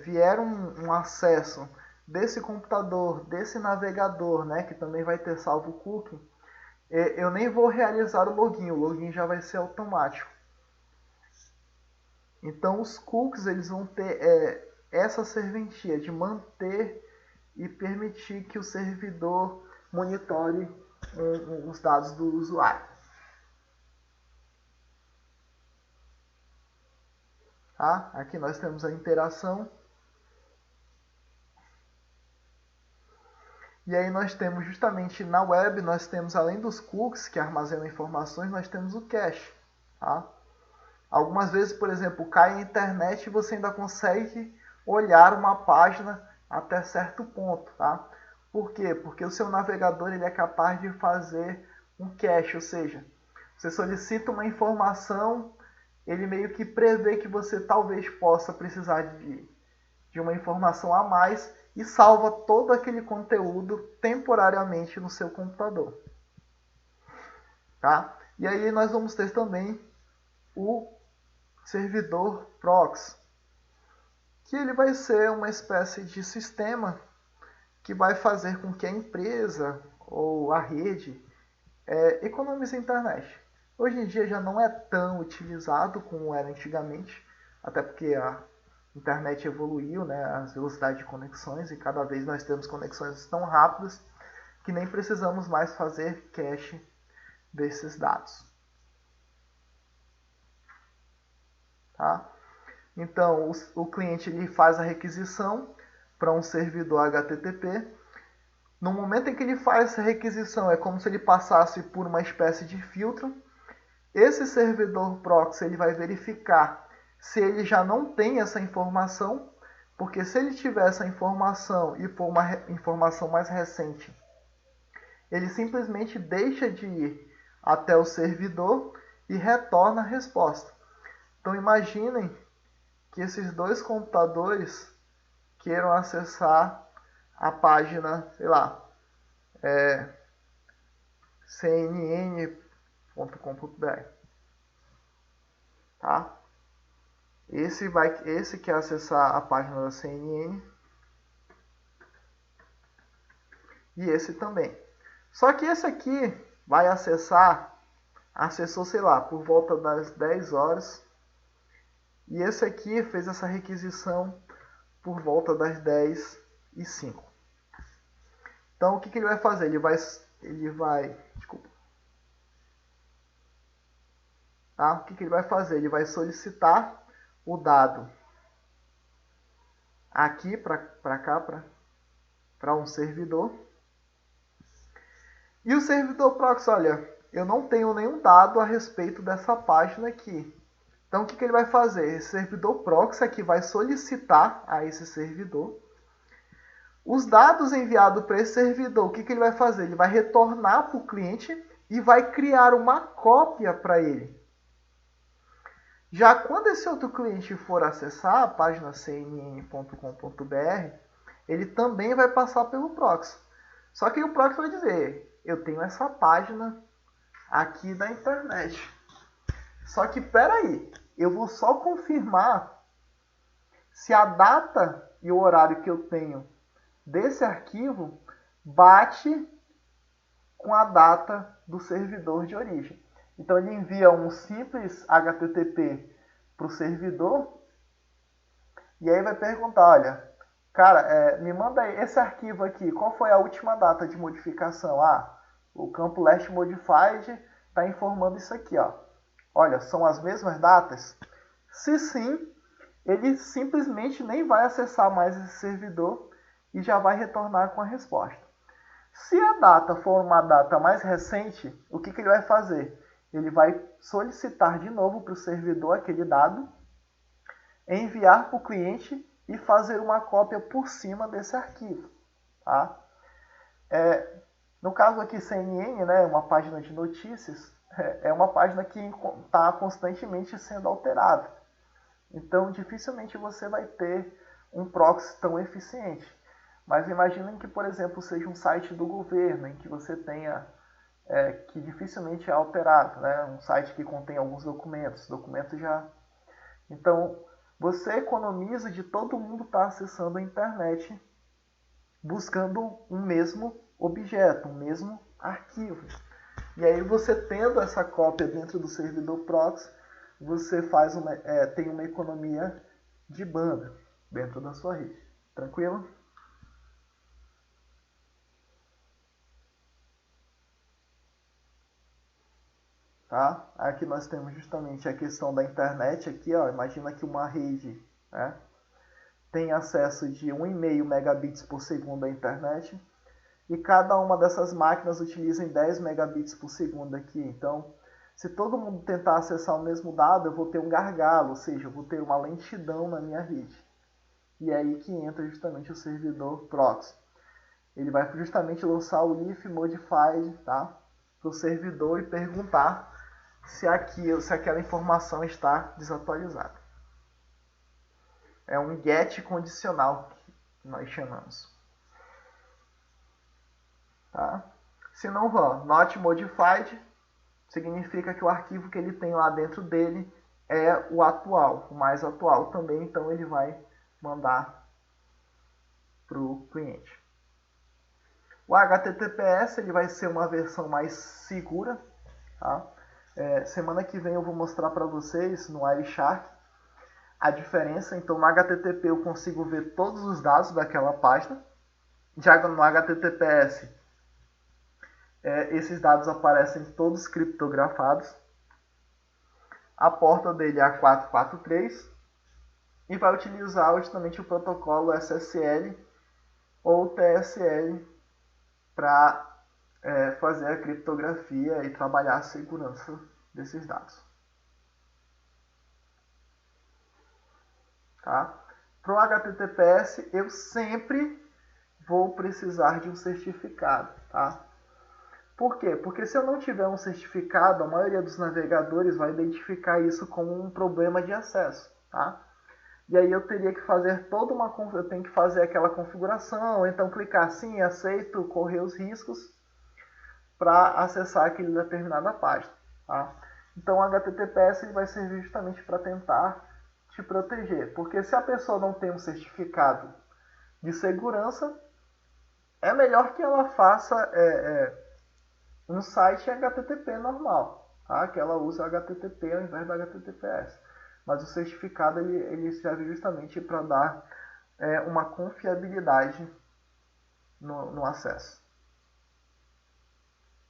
vier um acesso desse computador, desse navegador, né, que também vai ter salvo o cookie, eu nem vou realizar o login já vai ser automático. Então os cookies eles vão ter essa serventia de manter e permitir que o servidor monitore os dados do usuário. Tá? Aqui nós temos a interação. E aí nós temos justamente na web, nós temos além dos cookies que armazenam informações, nós temos o cache. Tá? Algumas vezes, por exemplo, cai a internet e você ainda consegue olhar uma página até certo ponto. Tá? Por quê? Porque o seu navegador ele é capaz de fazer um cache, ou seja, você solicita uma informação, ele meio que prevê que você talvez possa precisar de uma informação a mais e salva todo aquele conteúdo temporariamente no seu computador. Tá? E aí nós vamos ter também o servidor proxy, que ele vai ser uma espécie de sistema que vai fazer com que a empresa ou a rede economize a internet. Hoje em dia já não é tão utilizado como era antigamente, até porque a internet evoluiu, né, as velocidades de conexões, e cada vez nós temos conexões tão rápidas que nem precisamos mais fazer cache desses dados. Tá? Então, o cliente ele faz a requisição para um servidor HTTP. No momento em que ele faz essa requisição, é como se ele passasse por uma espécie de filtro. Esse servidor proxy ele vai verificar se ele já não tem essa informação, porque se ele tiver essa informação e for uma informação mais recente, ele simplesmente deixa de ir até o servidor e retorna a resposta. Então imaginem que esses dois computadores queiram acessar a página, sei lá, cnn.com.br. Tá? Esse quer acessar a página da CNN e esse também. Só que esse aqui vai acessou, sei lá, por volta das 10 horas. E esse aqui fez essa requisição por volta das 10h05. Então o que ele vai fazer? Tá? O que ele vai fazer? Ele vai solicitar o dado aqui para cá, para um servidor. E o servidor proxy, olha, eu não tenho nenhum dado a respeito dessa página aqui. Então o que ele vai fazer? Esse servidor proxy aqui vai solicitar a esse servidor os dados enviados para esse servidor. O que ele vai fazer? Ele vai retornar para o cliente e vai criar uma cópia para ele. Já quando esse outro cliente for acessar a página cnn.com.br, ele também vai passar pelo proxy. Só que o proxy vai dizer, eu tenho essa página aqui da internet. Só que peraí, eu vou só confirmar se a data e o horário que eu tenho desse arquivo bate com a data do servidor de origem. Então ele envia um simples HTTP para o servidor e aí vai perguntar, olha, cara, me manda aí esse arquivo aqui, qual foi a última data de modificação? Ah, o campo last modified está informando isso aqui, ó. Olha, são as mesmas datas? Se sim, ele simplesmente nem vai acessar mais esse servidor e já vai retornar com a resposta. Se a data for uma data mais recente, o que ele vai fazer? Ele vai solicitar de novo para o servidor aquele dado, enviar para o cliente e fazer uma cópia por cima desse arquivo. Tá? No caso aqui, CNN, né, uma página de notícias, é uma página que está constantemente sendo alterada. Então, dificilmente você vai ter um proxy tão eficiente. Mas imaginem que, por exemplo, seja um site do governo, em que você tenha, que dificilmente é alterado, né? Um site que contém alguns documentos já... Então, você economiza de todo mundo estar acessando a internet buscando um mesmo objeto, um mesmo arquivo. E aí você tendo essa cópia dentro do servidor proxy, você tem uma economia de banda dentro da sua rede. Tranquilo? Tá? Aqui nós temos justamente a questão da internet. Aqui, ó, imagina que uma rede, né, tem acesso de 1,5 megabits por segundo à internet e cada uma dessas máquinas utiliza 10 megabits por segundo aqui. Então, se todo mundo tentar acessar o mesmo dado, eu vou ter um gargalo, ou seja, eu vou ter uma lentidão na minha rede. E é aí que entra justamente o servidor proxy. Ele vai justamente lançar o if modified, tá, para o servidor e perguntar se aquela informação está desatualizada. É um get condicional que nós chamamos. Tá? Se não for not modified, significa que o arquivo que ele tem lá dentro dele é o atual, o mais atual também, então ele vai mandar para o cliente. O HTTPS ele vai ser uma versão mais segura. Tá? Semana que vem eu vou mostrar para vocês no Wireshark a diferença. Então no HTTP eu consigo ver todos os dados daquela página. Já no HTTPS esses dados aparecem todos criptografados. A porta dele é a 443 e vai utilizar justamente o protocolo SSL ou TSL para fazer a criptografia e trabalhar a segurança desses dados. Tá? Para o HTTPS eu sempre vou precisar de um certificado. Tá? Por quê? Porque se eu não tiver um certificado, a maioria dos navegadores vai identificar isso como um problema de acesso. Tá? E aí eu teria que fazer eu tenho que fazer aquela configuração, então clicar sim, aceito, correr os riscos para acessar aquele determinada página. Tá? Então o HTTPS ele vai servir justamente para tentar te proteger, porque se a pessoa não tem um certificado de segurança, é melhor que ela faça um site HTTP normal, tá? Que ela use o HTTP ao invés do HTTPS. Mas o certificado ele serve justamente para dar uma confiabilidade no acesso.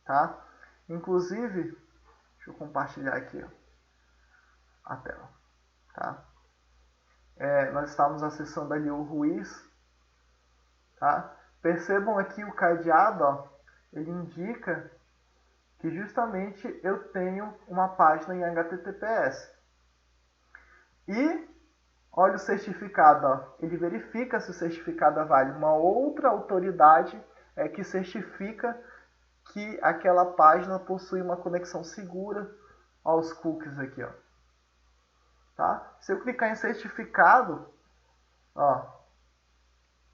Tá? Inclusive, deixa eu compartilhar aqui a tela. Tá? Nós estamos acessando ali o Ruiz. Tá? Percebam aqui o cadeado, ó, ele indica que justamente eu tenho uma página em HTTPS. E olha o certificado, ó, ele verifica se o certificado é válido. Uma outra autoridade que certifica que aquela página possui uma conexão segura aos cookies aqui. Ó. Tá? Se eu clicar em certificado, ó,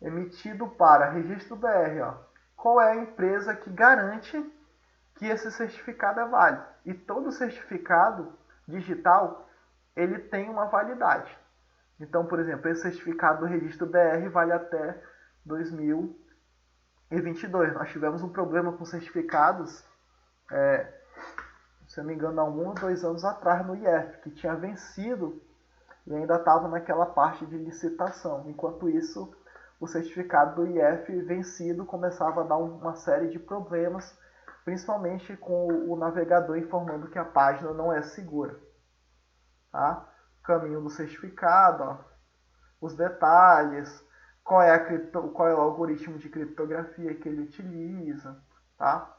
emitido para registro BR, ó, qual é a empresa que garante que esse certificado é válido? E todo certificado digital, ele tem uma validade. Então, por exemplo, esse certificado do registro BR vale até 2022. Nós tivemos um problema com certificados, se eu não me engano, há 1 ou 2 anos atrás no IF, que tinha vencido e ainda estava naquela parte de licitação. Enquanto isso, o certificado do IF vencido começava a dar uma série de problemas, principalmente com o navegador informando que a página não é segura. Tá? Caminho do certificado, ó, os detalhes, qual é o algoritmo de criptografia que ele utiliza. Tá?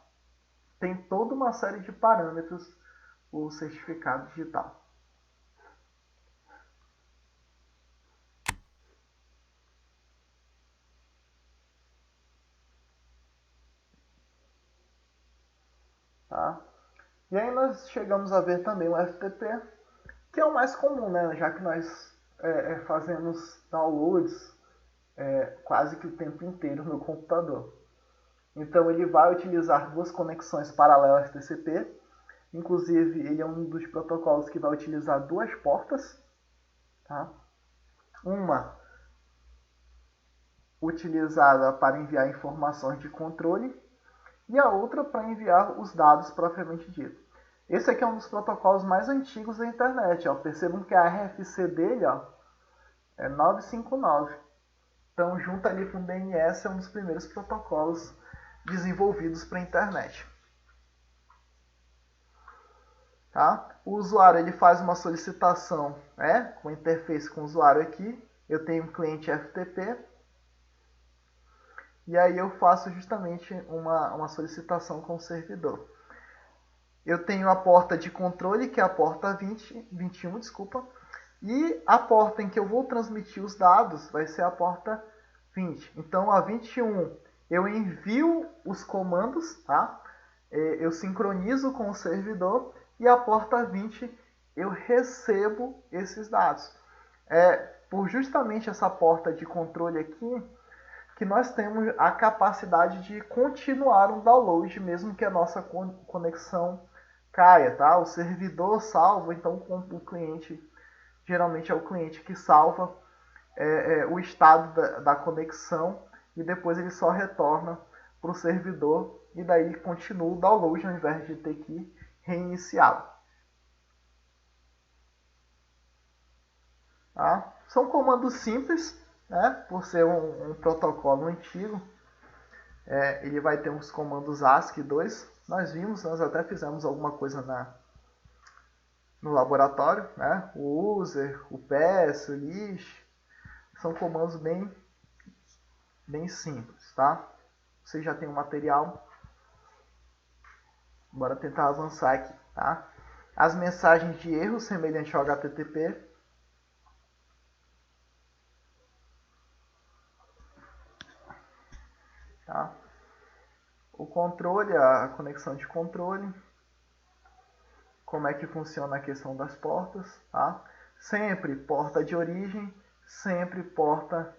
Tem toda uma série de parâmetros o certificado digital. Tá? E aí nós chegamos a ver também o FTP, que é o mais comum, né? Já que nós fazemos downloads quase que o tempo inteiro no computador. Então ele vai utilizar duas conexões paralelas TCP, inclusive ele é um dos protocolos que vai utilizar duas portas, tá? Uma utilizada para enviar informações de controle e a outra para enviar os dados propriamente dito. Esse aqui é um dos protocolos mais antigos da internet. Ó. Percebam que a RFC dele é 959. Então, junto ali com o DNS, é um dos primeiros protocolos desenvolvidos para a internet. Tá? O usuário ele faz uma solicitação com a interface com o usuário aqui. Eu tenho um cliente FTP. E aí eu faço justamente uma solicitação com o servidor. Eu tenho a porta de controle, que é a porta 21, desculpa. E a porta em que eu vou transmitir os dados vai ser a porta 20. Então, a 21 eu envio os comandos, tá? Eu sincronizo com o servidor. E a porta 20 eu recebo esses dados. Por justamente essa porta de controle aqui, que nós temos a capacidade de continuar um download, mesmo que a nossa conexão caia, tá? O servidor salva, então o cliente, geralmente é o cliente que salva o estado da conexão e depois ele só retorna para o servidor e daí continua o download ao invés de ter que reiniciá-lo. Tá? São comandos simples, né? Por ser um protocolo antigo. Ele vai ter uns comandos ASCII2. Nós até fizemos alguma coisa no laboratório, né? O user, o pass, o list, são comandos bem simples, tá? Você já tem o material. Bora tentar avançar aqui, tá? As mensagens de erro semelhante ao HTTP. Tá? O controle, a conexão de controle. Como é que funciona a questão das portas, tá? Sempre porta de origem, sempre porta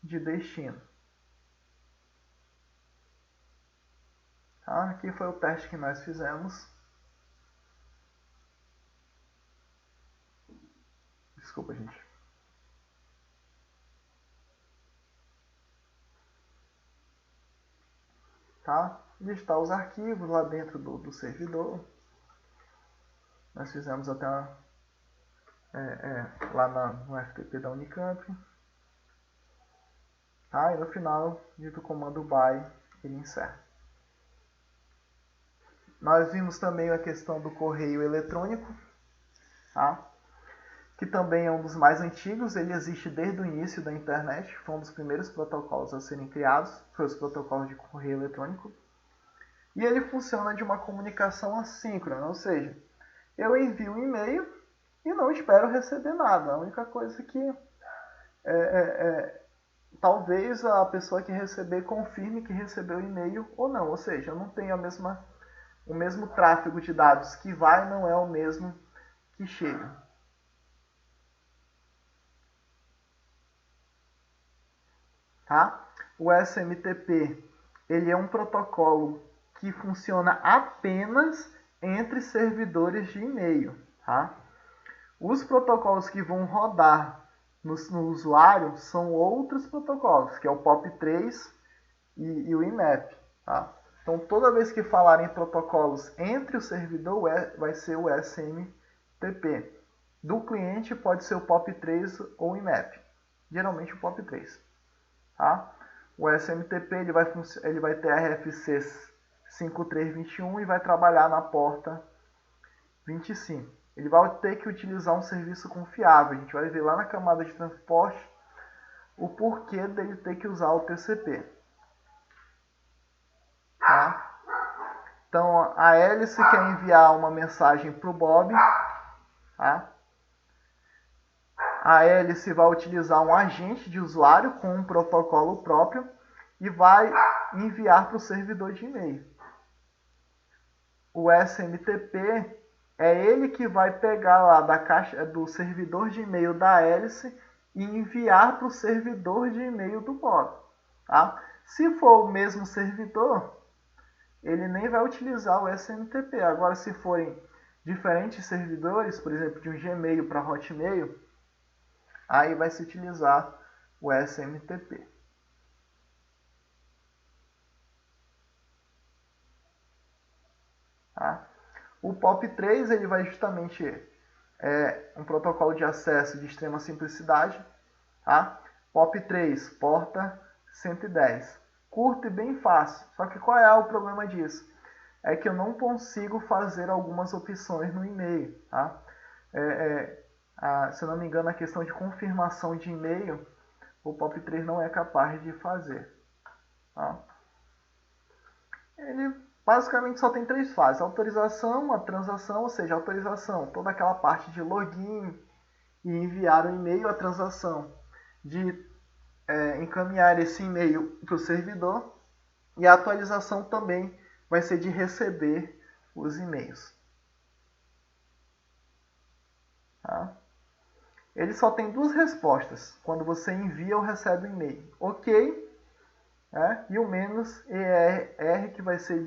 de destino. Tá? Aqui foi o teste que nós fizemos. Desculpa, gente. Tá? Listar os arquivos lá dentro do servidor. Nós fizemos até lá no FTP da Unicamp. Tá? E no final, dito o comando by, ele encerra. Nós vimos também a questão do correio eletrônico, tá? Que também é um dos mais antigos. Ele existe desde o início da internet. Foi um dos primeiros protocolos a serem criados. Foi os protocolos de correio eletrônico. E ele funciona de uma comunicação assíncrona, ou seja, eu envio um e-mail e não espero receber nada. A única coisa que talvez a pessoa que receber confirme que recebeu o e-mail ou não. Ou seja, eu não tenho o mesmo tráfego de dados que vai não é o mesmo que chega. tá? O SMTP, ele é um protocolo que funciona apenas entre servidores de e-mail, tá? Os protocolos que vão rodar no usuário são outros protocolos, que é o POP3 e o IMAP, tá? Então, toda vez que falarem protocolos entre o servidor, vai ser o SMTP. Do cliente pode ser o POP3 ou o IMAP. Geralmente o POP3. Tá? O SMTP ele vai ter RFC 5321 e vai trabalhar na porta 25. Ele vai ter que utilizar um serviço confiável. A gente vai ver lá na camada de transporte o porquê dele ter que usar o TCP. Tá? Então, a hélice quer enviar uma mensagem para o Bob. Tá? A hélice vai utilizar um agente de usuário com um protocolo próprio e vai enviar para o servidor de e-mail. O SMTP é ele que vai pegar lá da caixa do servidor de e-mail da hélice e enviar para o servidor de e-mail do Bob. Tá? Se for o mesmo servidor, ele nem vai utilizar o SMTP. Agora, se forem diferentes servidores, por exemplo, de um Gmail para Hotmail, aí vai se utilizar o SMTP. Tá? O POP3 ele vai justamente um protocolo de acesso de extrema simplicidade. Tá? POP3, porta 110. Curto e bem fácil. Só que qual é o problema disso? É que eu não consigo fazer algumas opções no e-mail. Tá? Se eu não me engano, a questão de confirmação de e-mail, o POP3 não é capaz de fazer. Tá? Ele basicamente só tem 3 fases: autorização, a transação, ou seja, autorização, toda aquela parte de login e enviar o e-mail, a transação de encaminhar esse e-mail para o servidor, e a atualização também vai ser de receber os e-mails. Tá? Ele só tem 2 respostas quando você envia ou recebe o e-mail: ok, e o menos ER, que vai ser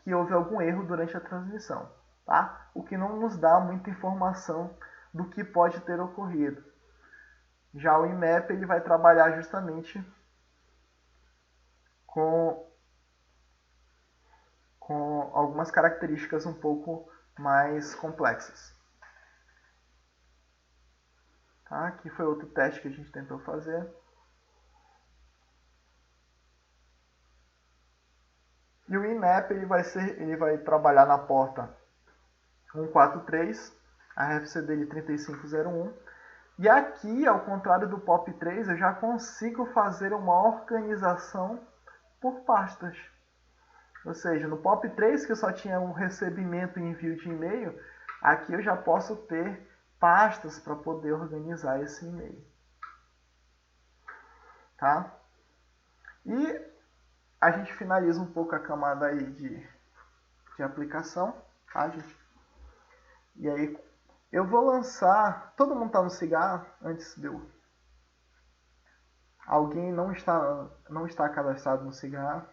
que houve algum erro durante a transmissão. Tá? O que não nos dá muita informação do que pode ter ocorrido. Já o IMAP ele vai trabalhar justamente com algumas características um pouco mais complexas. Tá? Aqui foi outro teste que a gente tentou fazer. E o IMAP ele vai trabalhar na porta 143, a RFC dele 3501. E aqui, ao contrário do POP3, eu já consigo fazer uma organização por pastas. Ou seja, no POP3, que eu só tinha um recebimento e envio de e-mail, aqui eu já posso ter pastas para poder organizar esse e-mail. Tá? E a gente finaliza um pouco a camada aí de aplicação. Tá, gente? E aí, eu vou lançar... Todo mundo está no cigarro antes de eu... Alguém não está cadastrado no cigarro?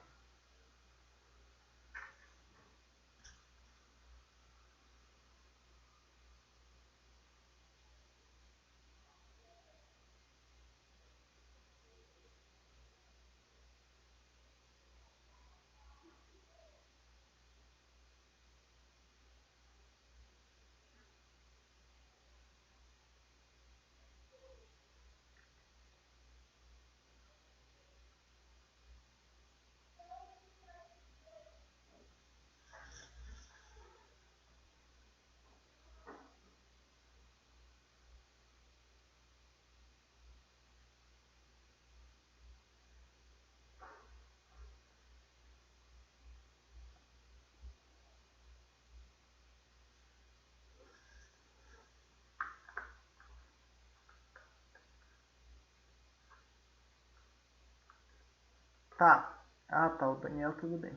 Tá. Ah, tá. O Daniel, tudo bem.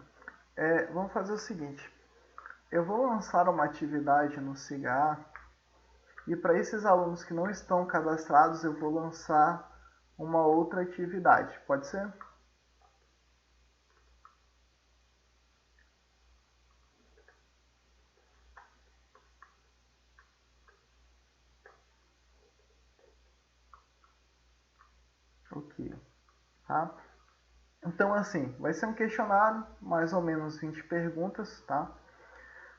Vamos fazer o seguinte. Eu vou lançar uma atividade no CIGA e para esses alunos que não estão cadastrados, eu vou lançar uma outra atividade. Pode ser? Ok. Tá? Então, assim, vai ser um questionário, mais ou menos 20 perguntas, tá?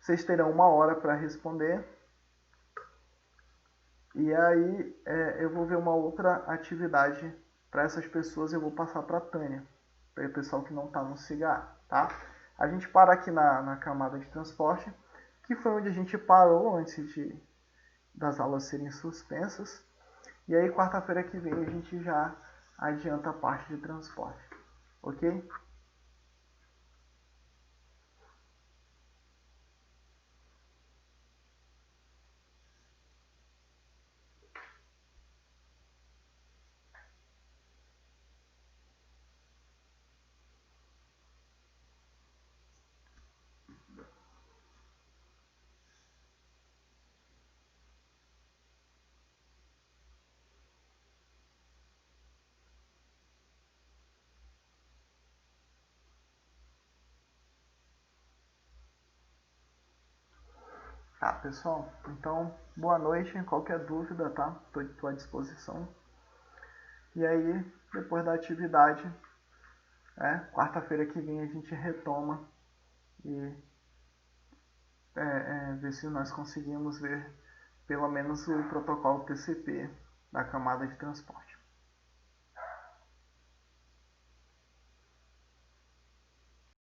Vocês terão 1 hora para responder. E aí eu vou ver uma outra atividade para essas pessoas, eu vou passar para a Tânia, para o pessoal que não está no CIGA, tá? A gente para aqui na camada de transporte, que foi onde a gente parou antes das aulas serem suspensas. E aí, quarta-feira que vem, a gente já adianta a parte de transporte, ok? Tá, pessoal? Então, boa noite. Qualquer dúvida, tá? Estou à disposição. E aí, depois da atividade, quarta-feira que vem a gente retoma e ver se nós conseguimos ver pelo menos o protocolo TCP da camada de transporte.